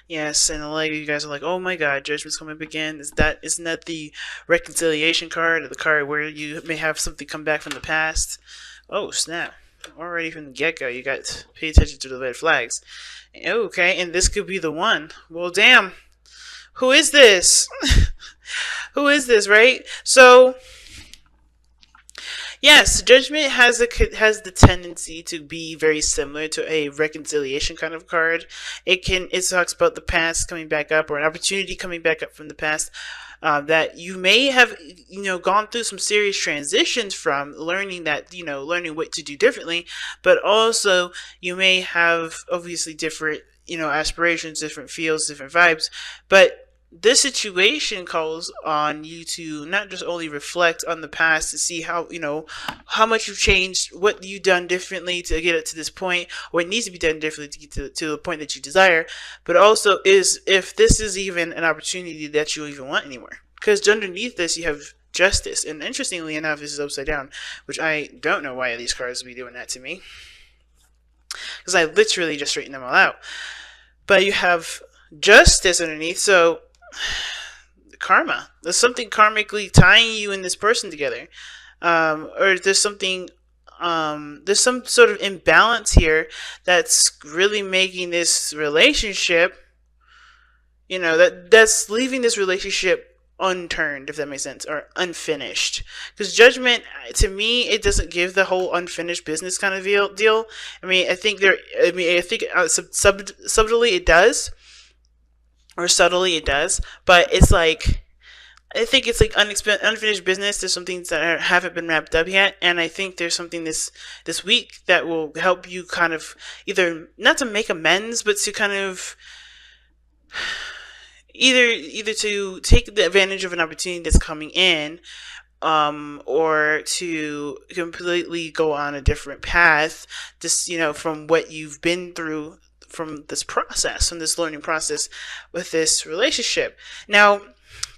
Yes, and a lot of you guys are like, "Oh my God, Judgment's coming up again." Isn't that the reconciliation card, or the card where you may have something come back from the past? Oh snap! Already from the get go, you got to pay attention to the red flags. Okay, and this could be the one. Well, damn, who is this? Who is this, right? So yes, judgment has the tendency to be very similar to a reconciliation kind of card. It talks about the past coming back up, or an opportunity coming back up from the past. That you may have, gone through some serious transitions from learning that, learning what to do differently, but also you may have obviously different, aspirations, different feels, different vibes, but this situation calls on you to not just only reflect on the past to see how much you've changed, what you've done differently to get it to this point, what needs to be done differently to get to the point that you desire, but also is if this is even an opportunity that you even want anymore. Because underneath this, you have justice, and interestingly enough, this is upside down, which I don't know why these cards would be doing that to me, because I literally just straightened them all out. But you have justice underneath, so karma. There's something karmically tying you and this person together, or there's some sort of imbalance here that's really making this relationship, that's leaving this relationship unturned, if that makes sense, or unfinished. Because judgment, to me, it doesn't give the whole unfinished business kind of deal. I think subtly it does, or subtly it does, but it's like, I think it's like unfinished business. There's some things that haven't been wrapped up yet, and I think there's something this week that will help you kind of either not to make amends, but to kind of either to take the advantage of an opportunity that's coming in, or to completely go on a different path, just from what you've been through, from this learning process with this relationship. Now,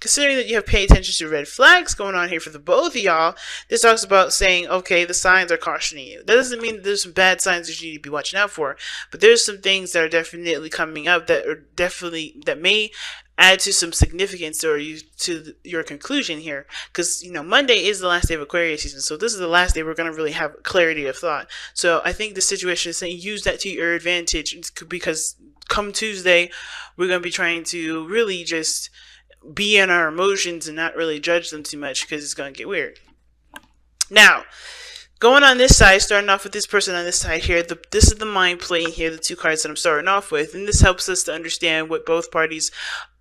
considering that you have paid attention to red flags going on here for the both of y'all, this talks about saying, okay, the signs are cautioning you. That doesn't mean that there's some bad signs that you need to be watching out for, but there's some things that are definitely coming up that may add to some significance to your conclusion here, because Monday is the last day of Aquarius season, so this is the last day we're going to really have clarity of thought. So I think the situation is saying use that to your advantage, because come Tuesday we're going to be trying to really just be in our emotions and not really judge them too much, because it's going to get weird. Now, going on this side, starting off with this person on this side here, this is the mind playing here, the two cards that I'm starting off with, and this helps us to understand what both parties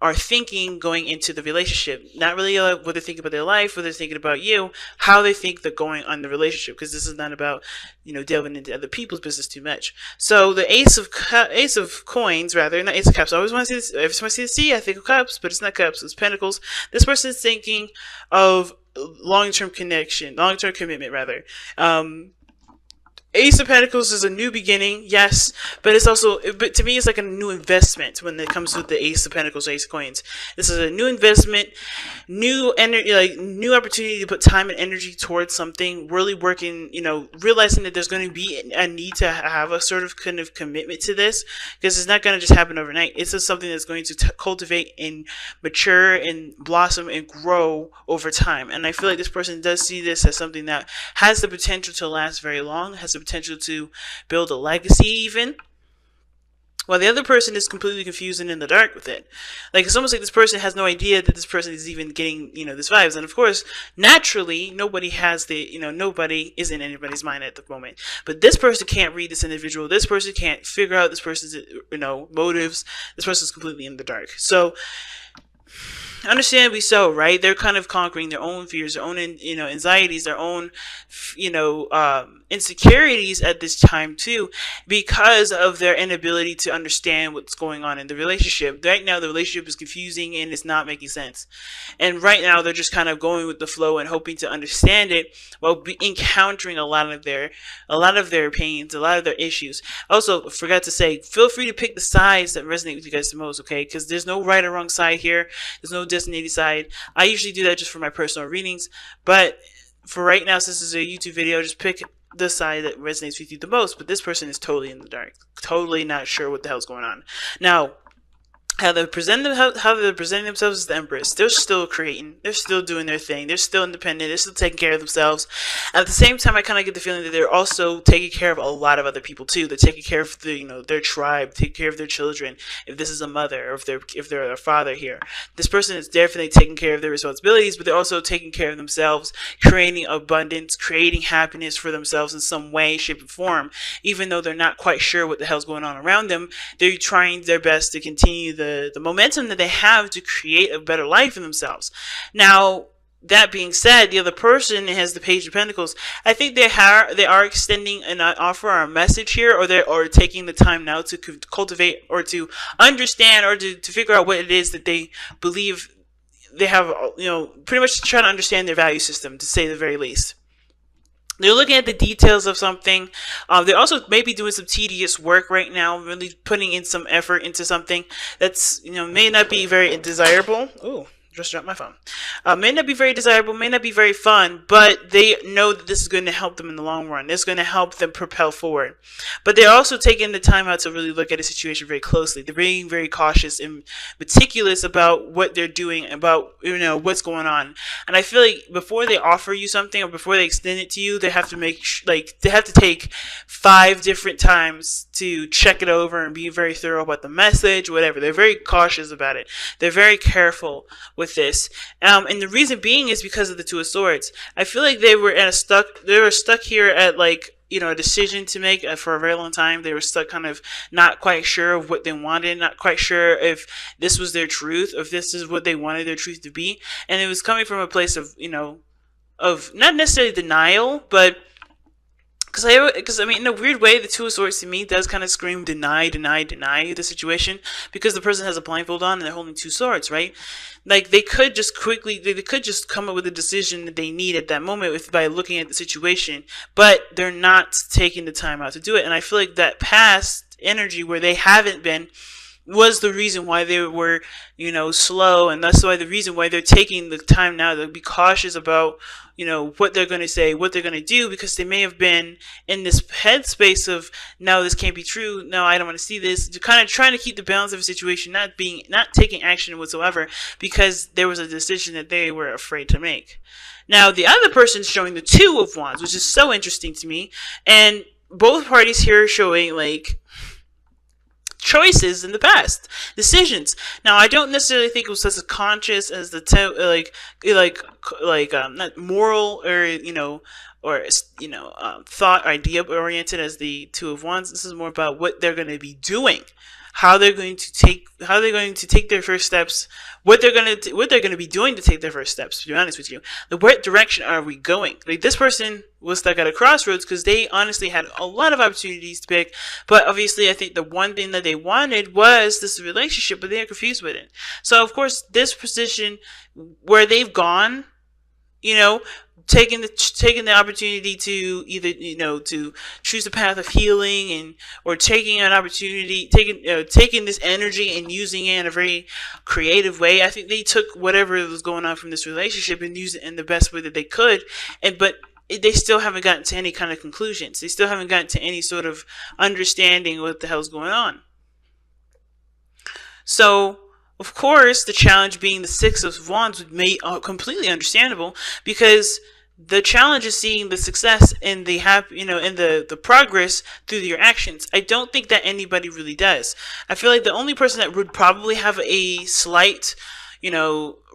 are thinking going into the relationship. Not really what they're thinking about their life, what they're thinking about you, how they think they're going on the relationship, because this is not about delving into other people's business too much. So the Ace of Coins, rather, not Ace of Cups. I always want to see this. Every time I see the C, I think of Cups, but it's not Cups. It's Pentacles. This person is thinking of long-term commitment, rather. Ace of Pentacles is a new beginning, yes, but to me, it's like a new investment when it comes to the Ace of Pentacles, Ace of Coins. This is a new investment, new energy, like new opportunity to put time and energy towards something, really working, realizing that there's going to be a need to have a sort of kind of commitment to this, because it's not going to just happen overnight. It's just something that's going to cultivate and mature and blossom and grow over time. And I feel like this person does see this as something that has the potential to last very long, has the potential to build a legacy even, while the other person is completely confused and in the dark with it. Like, it's almost like this person has no idea that this person is even getting, this vibes. And of course, naturally, nobody is in anybody's mind at the moment. But this person can't read this individual. This person can't figure out this person's, motives. This person's completely in the dark. So, understandably so, right? They're kind of conquering their own fears, their own, anxieties, their own, insecurities at this time too, because of their inability to understand what's going on in the relationship. Right now, the relationship is confusing and it's not making sense. And right now, they're just kind of going with the flow and hoping to understand it while encountering a lot of their pains, a lot of their issues. Also, forgot to say, feel free to pick the sides that resonate with you guys the most, okay? Because there's no right or wrong side here. There's no designated side. I usually do that just for my personal readings, but for right now, since this is a YouTube video, just pick the side that resonates with you the most. But this person is totally in the dark, totally not sure what the hell's going on. Now, how they're presenting themselves as the Empress. They're still creating. They're still doing their thing. They're still independent. They're still taking care of themselves. At the same time, I kind of get the feeling that they're also taking care of a lot of other people too. They're taking care of their tribe, taking care of their children. If this is a mother, or if they're a father here, this person is definitely taking care of their responsibilities, but they're also taking care of themselves, creating abundance, creating happiness for themselves in some way, shape, or form. Even though they're not quite sure what the hell's going on around them, they're trying their best to continue the momentum that they have to create a better life for themselves. Now, that being said, the other person has the Page of Pentacles. I think they are extending an offer or a message here, or they are taking the time now to cultivate or to understand or to figure out what it is that they believe they have, pretty much trying to understand their value system, to say the very least. They're looking at the details of something. They're also maybe doing some tedious work right now, really putting in some effort into something that's, may not be very desirable. Ooh, just dropped my phone. May not be very desirable, may not be very fun, but they know that this is going to help them in the long run. It's going to help them propel forward. But they're also taking the time out to really look at the situation very closely. They're being very cautious and meticulous about what they're doing, about what's going on. And I feel like before they offer you something or before they extend it to you, they have to they have to take 5 different times to check it over and be very thorough about the message, whatever. They're very cautious about it. They're very careful with this. And the reason being is because of the Two of Swords. I feel like they were stuck here at a decision to make for a very long time. They were stuck kind of not quite sure of what they wanted, not quite sure if this was their truth, or if this is what they wanted their truth to be. And it was coming from a place of, of not necessarily denial, but because in a weird way, the Two of Swords to me does kind of scream deny the situation, because the person has a blindfold on and they're holding 2 swords, right? Like they could just come up with a decision that they need at that moment by looking at the situation, but they're not taking the time out to do it. And I feel like that past energy where they haven't been was the reason why they were, slow, and that's why the reason why they're taking the time now to be cautious about, what they're going to say, what they're going to do, because they may have been in this headspace of, no, this can't be true, no, I don't want to see this, to kind of trying to keep the balance of a situation, not taking action whatsoever, because there was a decision that they were afraid to make. Now, the other person's showing the Two of Wands, which is so interesting to me, and both parties here are showing, choices in the past, decisions. Now, I don't necessarily think it was as conscious as the not moral or thought idea oriented as the Two of Wands. This is more about what they're going to be doing, how they're going to take their first steps, what they're going to be doing to take their first steps. To be honest with you, what direction are we going? Like, this person was stuck at a crossroads because they honestly had a lot of opportunities to pick, but obviously I think the one thing that they wanted was this relationship, but they're confused with it. So of course, this position where they've gone, taking the opportunity to either to choose the path of healing, or taking an opportunity, taking this energy and using it in a very creative way. I think they took whatever was going on from this relationship and used it in the best way that they could, but they still haven't gotten to any kind of conclusions. They still haven't gotten to any sort of understanding what the hell's going on. So, of course, the challenge being the Six of Wands would make completely understandable, because the challenge is seeing the success and the the progress through your actions. I don't think that anybody really does. I feel like the only person that would probably have a slight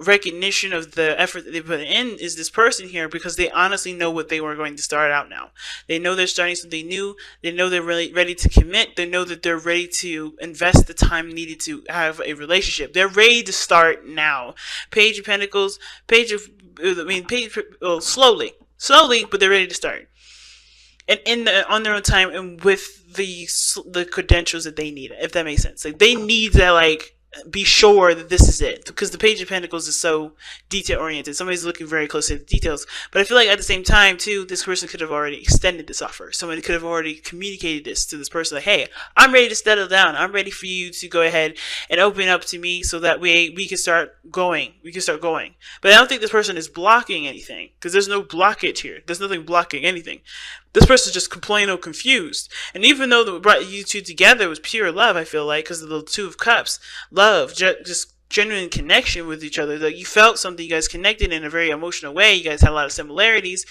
recognition of the effort that they put in is this person here, because they honestly know what they were going to start out now. They know they're starting something new. They know they're really ready to commit. They know that they're ready to invest the time needed to have a relationship. They're ready to start now. Page of Pentacles, slowly, but they're ready to start. And on their own time, and with the credentials that they need, if that makes sense. Like, they need to be sure that this is it, because the Page of Pentacles is so detail oriented. Somebody's looking very closely at the details, but I feel like at the same time too, this person could have already extended this offer. Somebody could have already communicated this to this person, like, hey, I'm ready to settle down. I'm ready for you to go ahead and open up to me, so that we can start going. But I don't think this person is blocking anything, because there's no blockage here. There's nothing blocking anything. This person's just plain old confused. And even though what brought you two together was pure love, I feel like, because of the Two of Cups, love, just genuine connection with each other. Like, you felt something, you guys connected in a very emotional way, you guys had a lot of similarities.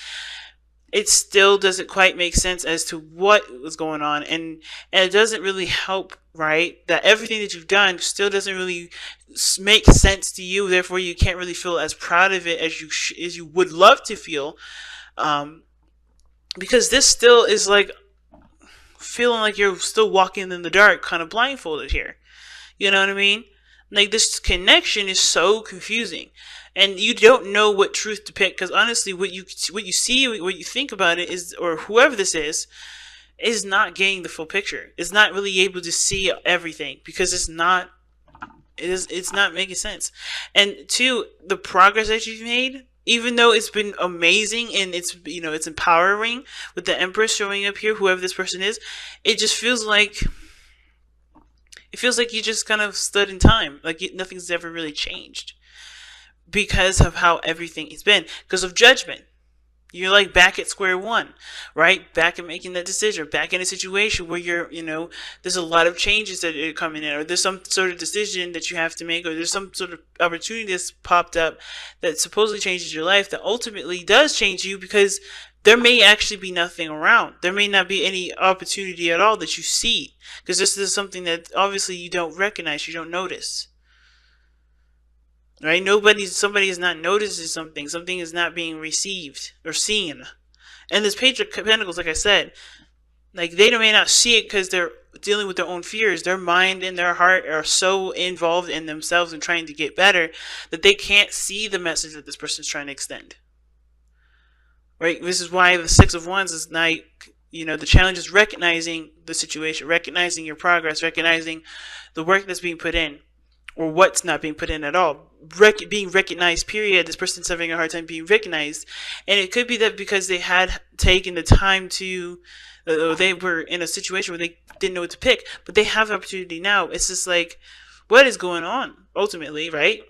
It still doesn't quite make sense as to what was going on, and it doesn't really help, right? That everything that you've done still doesn't really make sense to you. Therefore, you can't really feel as proud of it as you would love to feel, because this still is like feeling like you're still walking in the dark, kind of blindfolded here. You know what I mean? Like, this connection is so confusing, and you don't know what truth to pick, because honestly, what you see, what you think about it is, or whoever this is not getting the full picture. It's not really able to see everything, because it's not making sense. And two, the progress that you've made, even though it's been amazing and it's empowering with the Empress showing up here, whoever this person is, it just feels like you just kind of stood in time. Like, nothing's ever really changed because of how everything has been. Because of Judgment. You're like back at square one, right? Back at making that decision, back in a situation where there's a lot of changes that are coming in, or there's some sort of decision that you have to make, or there's some sort of opportunity that's popped up that supposedly changes your life, that ultimately does change you, because there may actually be nothing around. There may not be any opportunity at all that you see, because this is something that obviously you don't recognize, you don't notice. Right? Somebody is not noticing something. Something is not being received or seen. And this Page of Pentacles, like I said, like, they may not see it because they're dealing with their own fears. Their mind and their heart are so involved in themselves and trying to get better that they can't see the message that this person's trying to extend. Right? This is why the Six of Wands is not, the challenge is recognizing the situation, recognizing your progress, recognizing the work that's being put in, or what's not being put in at all. Being recognized, period. This person's having a hard time being recognized. And it could be that because they had taken the time to, they were in a situation where they didn't know what to pick, but they have the opportunity now. It's just like, what is going on ultimately, right?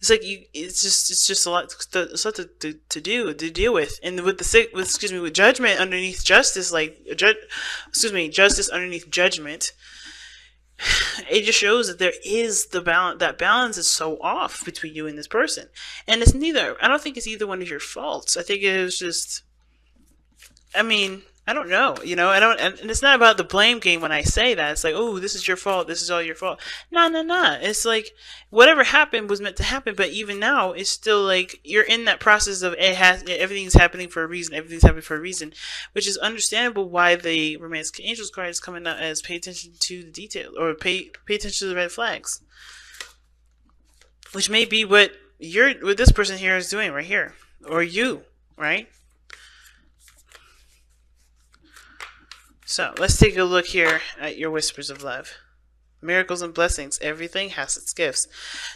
It's like it's just a lot to deal with. And with Judgment underneath Justice, Justice underneath Judgment, it just shows that there is the balance. That balance is so off between you and this person, and I don't think it's either one of your faults. I think it was just, I don't know, and it's not about the blame game when I say that. It's like, oh, this is your fault, this is all your fault. No. It's like, whatever happened was meant to happen, but even now, it's still like, you're in that process of everything's happening for a reason, which is understandable why the Romantic Angels card is coming out as pay attention to the detail, or pay attention to the red flags. Which may be what this person here is doing right here. Or you, right? So, let's take a look here at your whispers of love. Miracles and blessings. Everything has its gifts.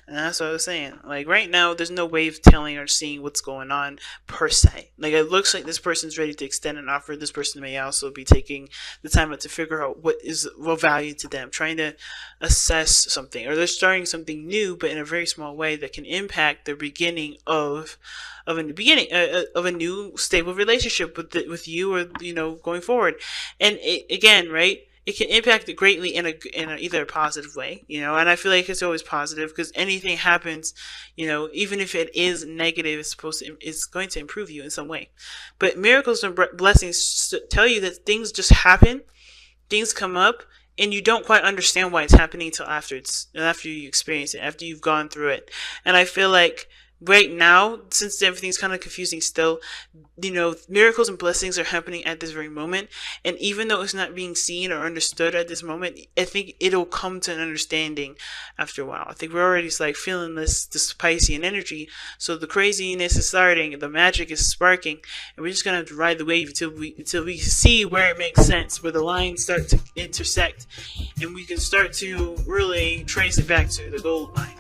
And that's what I was saying. Like, right now, there's no way of telling or seeing what's going on, per se. Like, it looks like this person's ready to extend an offer. This person may also be taking the time out to figure out what is of value to them. Trying to assess something. Or they're starting something new, but in a very small way that can impact the beginning of a new stable relationship with you, or going forward. And again, right, it can impact it greatly in either a positive way, and I feel like it's always positive, because anything happens, even if it is negative, it's going to improve you in some way. But miracles and blessings tell you that things just happen, things come up, and you don't quite understand why it's happening until after you experience it, after you've gone through it. And I feel like right now, since everything's kind of confusing still, miracles and blessings are happening at this very moment. And even though it's not being seen or understood at this moment, I think it'll come to an understanding after a while. I think we're already feeling this Piscean energy. So the craziness is starting, the magic is sparking, and we're just going to have to ride the wave until we see where it makes sense, where the lines start to intersect, and we can start to really trace it back to the gold line.